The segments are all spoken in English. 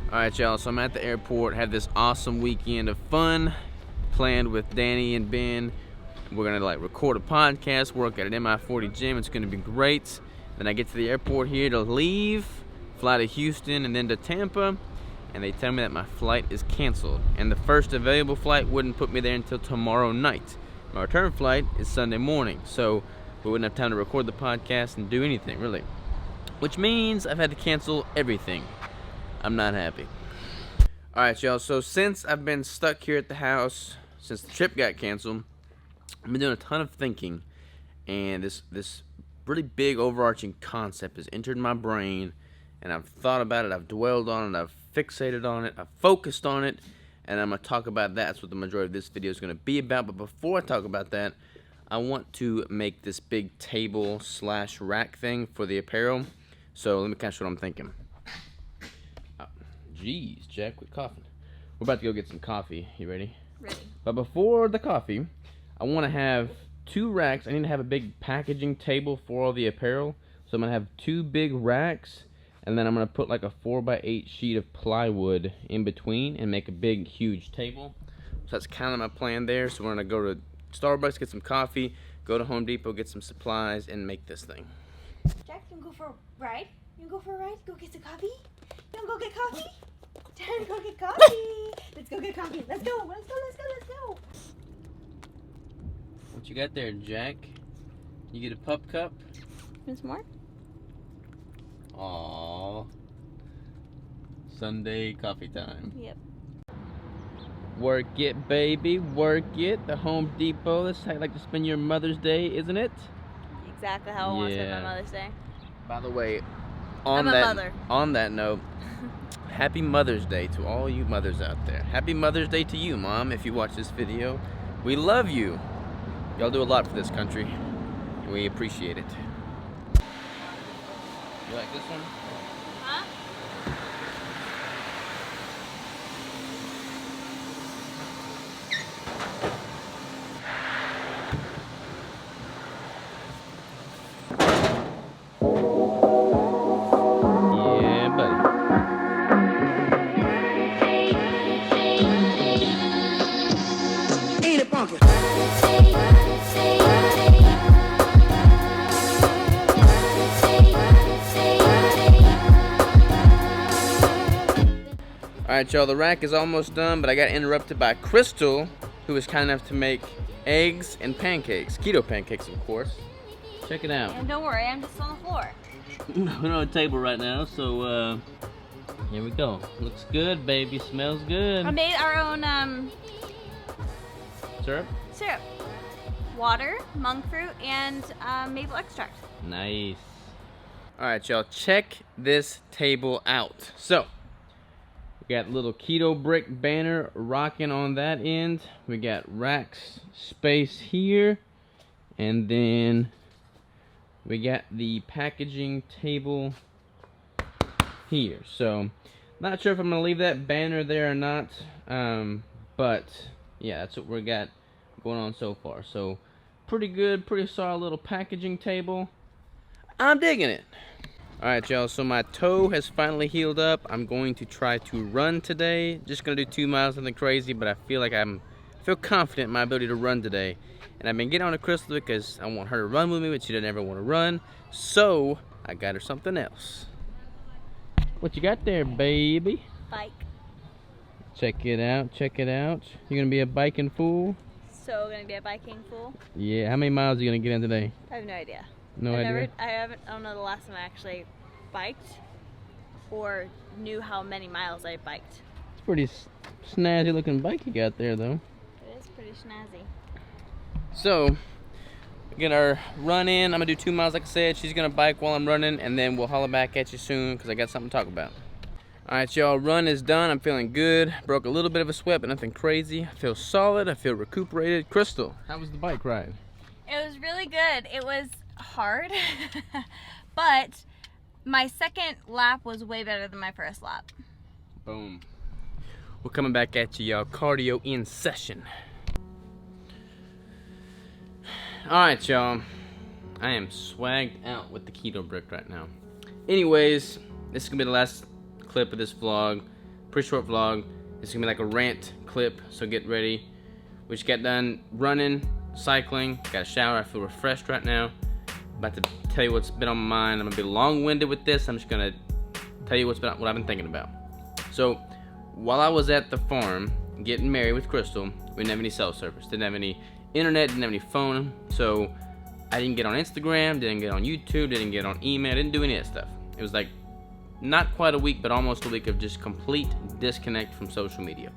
Alright, y'all, so I'm at the airport, had this awesome weekend of fun planned with Danny and Ben. We're gonna record a podcast, work at an MI40 gym. It's gonna be great. Then I get to the airport here to leave, fly to Houston and then to Tampa, and they tell me that my flight is canceled. And the first available flight wouldn't put me there until tomorrow night. My return flight is Sunday morning, so we wouldn't have time to record the podcast and do anything, really. Which means I've had to cancel everything. I'm not happy. Alright, y'all, so since I've been stuck here at the house, since the trip got canceled, I've been doing a ton of thinking, and this really big overarching concept has entered my brain, and I've thought about it, I've dwelled on it, I've fixated on it, I've focused on it, and I'm going to talk about that. That's what the majority of this video is going to be about. But before I talk about that, I want to make this big table / rack thing for the apparel. So let me kind of show what I'm thinking. Jeez, Jack, quit coughing. We're about to go get some coffee. You ready? Ready. But before the coffee, I want to have 2 racks. I need to have a big packaging table for all the apparel. So I'm going to have 2 big racks, and then I'm going to put like a 4x8 sheet of plywood in between and make a big, huge table. So that's kind of my plan there. So we're going to go to Starbucks, get some coffee, go to Home Depot, get some supplies, and make this thing. Jack, you wanna go for a ride? You wanna go for a ride? Go get some coffee? You wanna go get coffee? Dad, go get coffee. Let's go get coffee. Let's go. Let's go. Let's go. Let's go. What you got there, Jack? You get a pup cup? Want some more? Aww. Sunday coffee time. Yep. Work it, baby. Work it. The Home Depot. That's how you like to spend your Mother's Day, isn't it? Exactly how I want to spend my Mother's Day. By the way, I'm a mother. On that note, happy Mother's Day to all you mothers out there. Happy Mother's Day to you, Mom, if you watch this video. We love you. Y'all do a lot for this country, and we appreciate it. You like this one? Huh? Yeah, buddy. Eat it, pumpkin. Alright, y'all, the rack is almost done, but I got interrupted by Crystal, who was kind enough to make eggs and pancakes. Keto pancakes, of course. Check it out. And don't worry, I'm just on the floor. We're on a table right now, so here we go. Looks good, baby. Smells good. I made our own Syrup? syrup. Water, monk fruit, and maple extract. Nice. Alright, y'all, check this table out. So, we got little keto brick banner rocking on that end. We got racks space here. And then we got the packaging table here. So, not sure if I'm going to leave that banner there or not. But, yeah, that's what we got going on so far. So, pretty good, pretty solid little packaging table. I'm digging it. Alright, y'all, so my toe has finally healed up. I'm going to try to run today. Just going to do 2 miles, nothing crazy, but I feel like I feel confident in my ability to run today. And I've been getting on to Crystal because I want her to run with me, but she doesn't ever want to run. So, I got her something else. What you got there, baby? Bike. Check it out, check it out. You're going to be a biking fool? So gonna be a biking fool. Yeah, how many miles are you going to get in today? I have no idea. No idea? I don't know the last time I actually biked or knew how many miles I biked. It's a pretty snazzy looking bike you got there, though. It is pretty snazzy. So, we get our run in. I'm going to do 2 miles, like I said. She's going to bike while I'm running, and then we'll holler back at you soon because I got something to talk about. Alright, y'all, run is done. I'm feeling good. Broke a little bit of a sweat, but nothing crazy. I feel solid. I feel recuperated. Crystal, how was the bike ride? It was really good. It was hard, but my second lap was way better than my first lap. Boom. We're coming back at you, y'all. Cardio in session. Alright, y'all. I am swagged out with the keto brick right now. Anyways, this is gonna be the last clip of this vlog. pretty short vlog. It's gonna be like a rant clip, so get ready. We just got done running, cycling, got a shower. I feel refreshed right now. About to tell you what's been on my mind. I'm gonna be long-winded with this. I'm just gonna tell you what I've been thinking about. So while I was at the farm getting married with Crystal, we didn't have any cell service, didn't have any internet, didn't have any phone, so I didn't get on Instagram, didn't get on YouTube, didn't get on email, didn't do any of that stuff. It was like not quite a week, but almost a week of just complete disconnect from social media.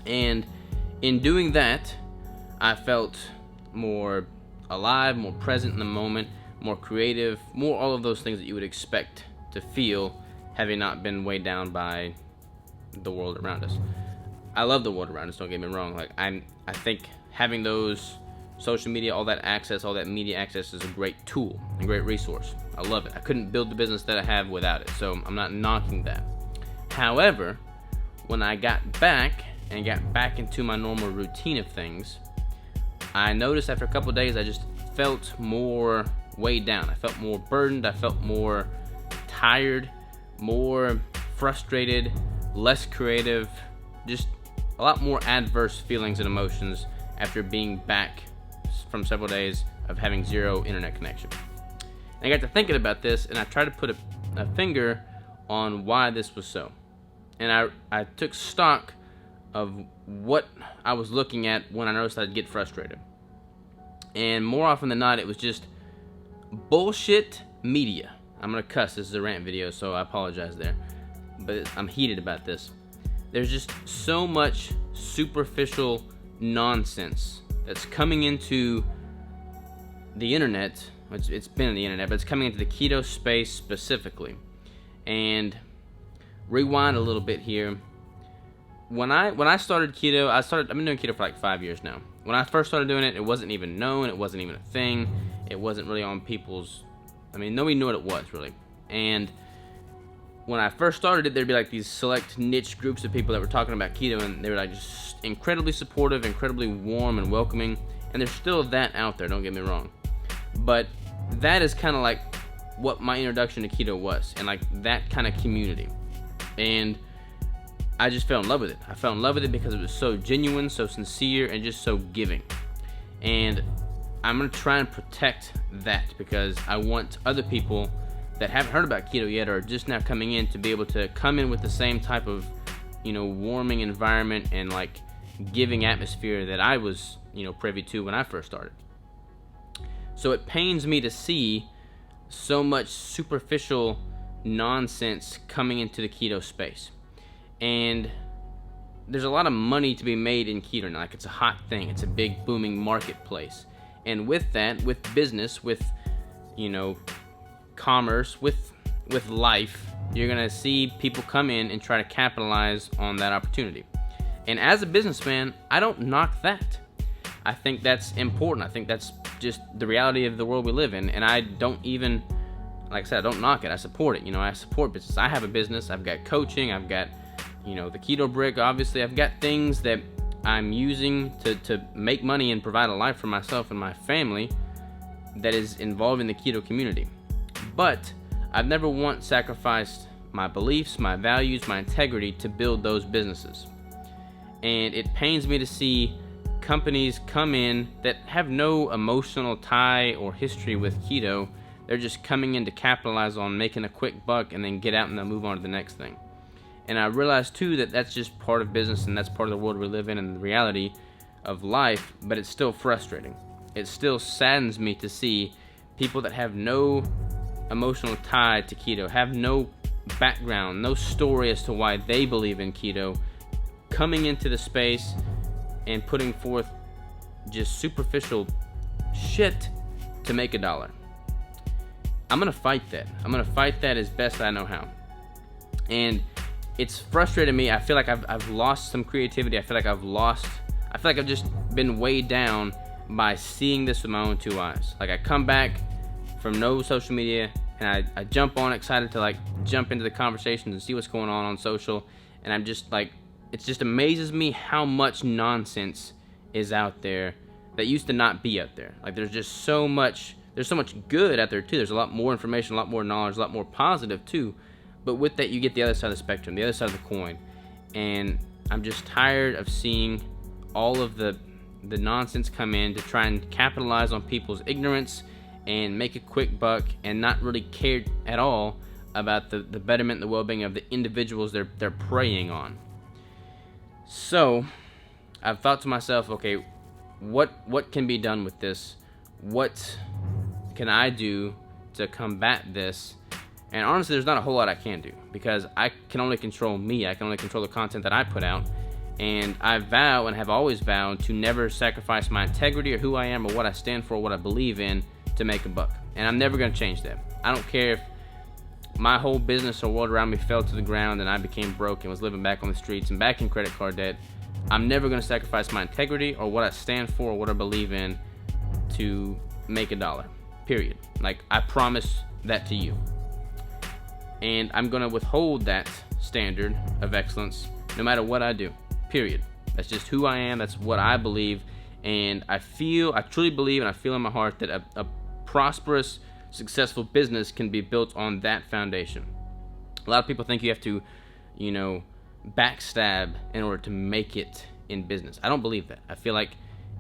And in doing that, I felt more alive, more present in the moment, more creative, more all of those things that you would expect to feel having not been weighed down by the world around us. I love the world around us, don't get me wrong. Like I think having those social media, all that access, all that media access is a great tool, a great resource. I love it. I couldn't build the business that I have without it, so I'm not knocking that. However, when I got back into my normal routine of things, I noticed after a couple of days I just felt more weighed down. I felt more burdened. I felt more tired, more frustrated, less creative, just a lot more adverse feelings and emotions after being back from several days of having zero internet connection. And I got to thinking about this, and I tried to put a finger on why this was so. And I took stock of what I was looking at when I noticed I'd get frustrated. And more often than not, it was just bullshit media. I'm gonna cuss, this is a rant video, so I apologize there. But I'm heated about this. There's just so much superficial nonsense that's coming into the internet. It's been in the internet, but it's coming into the keto space specifically. And rewind a little bit here. When I started keto, I've been doing keto for like 5 years now. When I first started doing it, it wasn't even known, it wasn't even a thing. It wasn't really on nobody knew what it was really. And when I first started it, there'd be like these select niche groups of people that were talking about keto, and they were like just incredibly supportive, incredibly warm and welcoming. And there's still that out there, don't get me wrong. But that is kind of like what my introduction to keto was, and like that kind of community. And I just fell in love with it. I fell in love with it because it was so genuine, so sincere, and just so giving. And I'm going to try and protect that because I want other people that haven't heard about keto yet or are just now coming in to be able to come in with the same type of, warming environment and like giving atmosphere that I was, privy to when I first started. So it pains me to see so much superficial nonsense coming into the keto space. And there's a lot of money to be made in keto now. Like it's a hot thing. It's a big booming marketplace. And with that, with business, with, commerce, with life, you're going to see people come in and try to capitalize on that opportunity. And as a businessman, I don't knock that. I think that's important. I think that's just the reality of the world we live in. And I don't even, like I said, I don't knock it. I support it. I support business. I have a business. I've got coaching. I've got, the keto brick. Obviously, I've got things that I'm using to make money and provide a life for myself and my family that is involved in the keto community. But I've never once sacrificed my beliefs, my values, my integrity to build those businesses. And it pains me to see companies come in that have no emotional tie or history with keto. They're just coming in to capitalize on making a quick buck and then get out and they'll move on to the next thing. And I realize too that that's just part of business and that's part of the world we live in and the reality of life, but it's still frustrating. It still saddens me to see people that have no emotional tie to keto, have no background, no story as to why they believe in keto, coming into the space and putting forth just superficial shit to make a dollar. I'm going to fight that. I'm going to fight that as best I know how. And it's frustrated me. I feel like I've lost some creativity. I feel like I've just been weighed down by seeing this with my own two eyes. Like I come back from no social media and I jump on excited to like jump into the conversations and see what's going on social. And I'm just like, it just amazes me how much nonsense is out there that used to not be out there. Like there's so much good out there too. There's a lot more information, a lot more knowledge, a lot more positive too. But with that, you get the other side of the spectrum, the other side of the coin. and I'm just tired of seeing all of the nonsense come in to try and capitalize on people's ignorance and make a quick buck and not really care at all about the betterment and the well-being of the individuals they're preying on. So I've thought to myself, okay, what can be done with this? What can I do to combat this? And honestly, there's not a whole lot I can do, because I can only control me. I can only control the content that I put out. And I vow, and have always vowed, to never sacrifice my integrity or who I am or what I stand for or what I believe in to make a buck. And I'm never going to change that. I don't care if my whole business or world around me fell to the ground and I became broke and was living back on the streets and back in credit card debt. I'm never going to sacrifice my integrity or what I stand for or what I believe in to make a dollar. Period. Like, I promise that to you. And I'm going to withhold that standard of excellence no matter what I do. Period. That's just who I am. That's what I believe. And I truly believe, and I feel in my heart that a prosperous, successful business can be built on that foundation. A lot of people think you have to, backstab in order to make it in business. I don't believe that. I feel like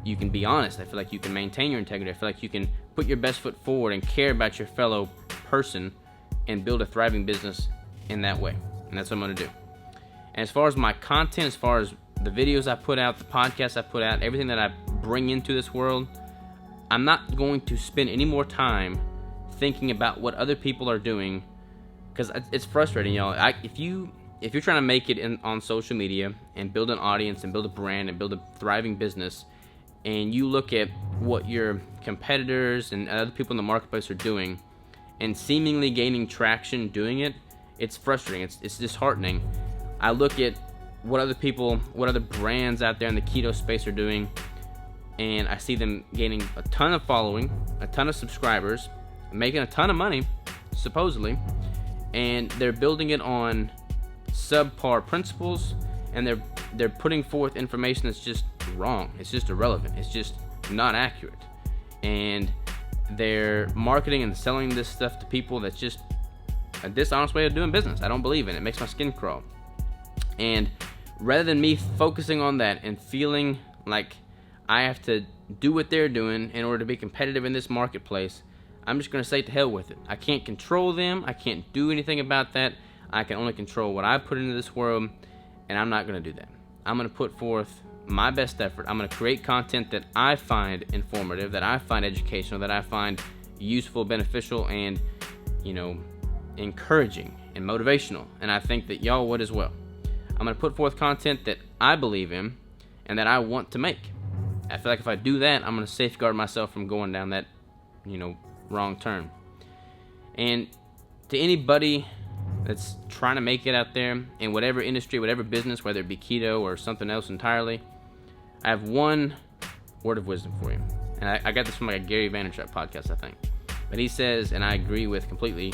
you can be honest. I feel like you can maintain your integrity. I feel like you can put your best foot forward and care about your fellow person and build a thriving business in that way. And that's what I'm going to do. And as far as my content, as far as the videos I put out, the podcasts I put out, everything that I bring into this world, I'm not going to spend any more time thinking about what other people are doing, because it's frustrating, y'all. If you're trying to make it on social media and build an audience and build a brand and build a thriving business, and you look at what your competitors and other people in the marketplace are doing and seemingly gaining traction doing it, it's frustrating. It's disheartening. I look at what other brands out there in the keto space are doing, and I see them gaining a ton of following, a ton of subscribers, making a ton of money, supposedly, and they're building it on subpar principles, and they're putting forth information that's just wrong. It's just irrelevant. It's just not accurate. And they're marketing and selling this stuff to people that's just a dishonest way of doing business. I don't believe in it. It makes my skin crawl. And rather than me focusing on that and feeling like I have to do what they're doing in order to be competitive in this marketplace, I'm just going to say to hell with it. I can't control them. I can't do anything about that. I can only control what I put into this world, and I'm not going to do that. I'm going to put forth my best effort. I'm going to create content that I find informative, that I find educational, that I find useful, beneficial, and, encouraging and motivational. And I think that y'all would as well. I'm going to put forth content that I believe in and that I want to make. I feel like if I do that, I'm going to safeguard myself from going down that, wrong turn. And to anybody that's trying to make it out there in whatever industry, whatever business, whether it be keto or something else entirely, I have one word of wisdom for you. And I got this from like a Gary Vaynerchuk podcast, I think. But he says, and I agree with completely,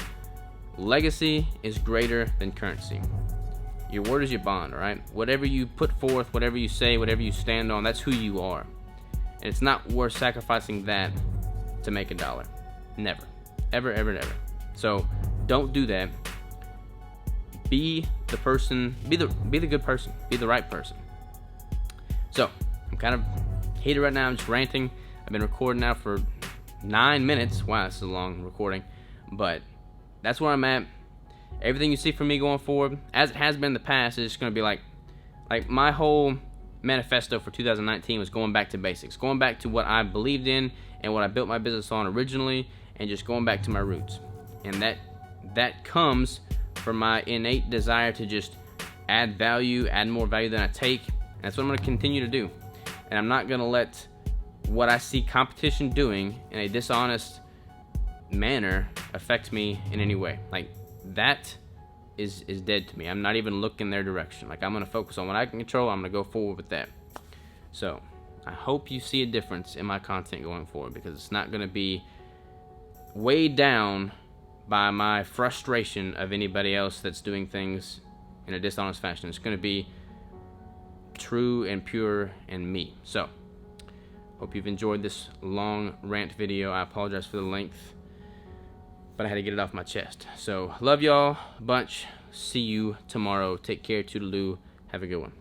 legacy is greater than currency. Your word is your bond, all right? Whatever you put forth, whatever you say, whatever you stand on, that's who you are. And it's not worth sacrificing that to make a dollar. Never. Ever, ever, never. So don't do that. Be the person, be the good person, be the right person. So I'm kind of heated right now. I'm just ranting. I've been recording now for 9 minutes. Wow, this is a long recording. But that's where I'm at. Everything you see from me going forward, as it has been in the past, is just going to be like my whole manifesto for 2019 was going back to basics, going back to what I believed in and what I built my business on originally, and just going back to my roots. And that comes from my innate desire to just add value, add more value than I take. And that's what I'm going to continue to do. And I'm not going to let what I see competition doing in a dishonest manner affect me in any way. Like, that is dead to me. I'm not even looking their direction. Like, I'm going to focus on what I can control. I'm going to go forward with that. So I hope you see a difference in my content going forward, because it's not going to be weighed down by my frustration of anybody else that's doing things in a dishonest fashion. It's going to be true and pure and me. So hope you've enjoyed this long rant video. I apologize for the length, but I had to get it off my chest. So love y'all a bunch. See you tomorrow. Take care. Toodaloo. Have a good one.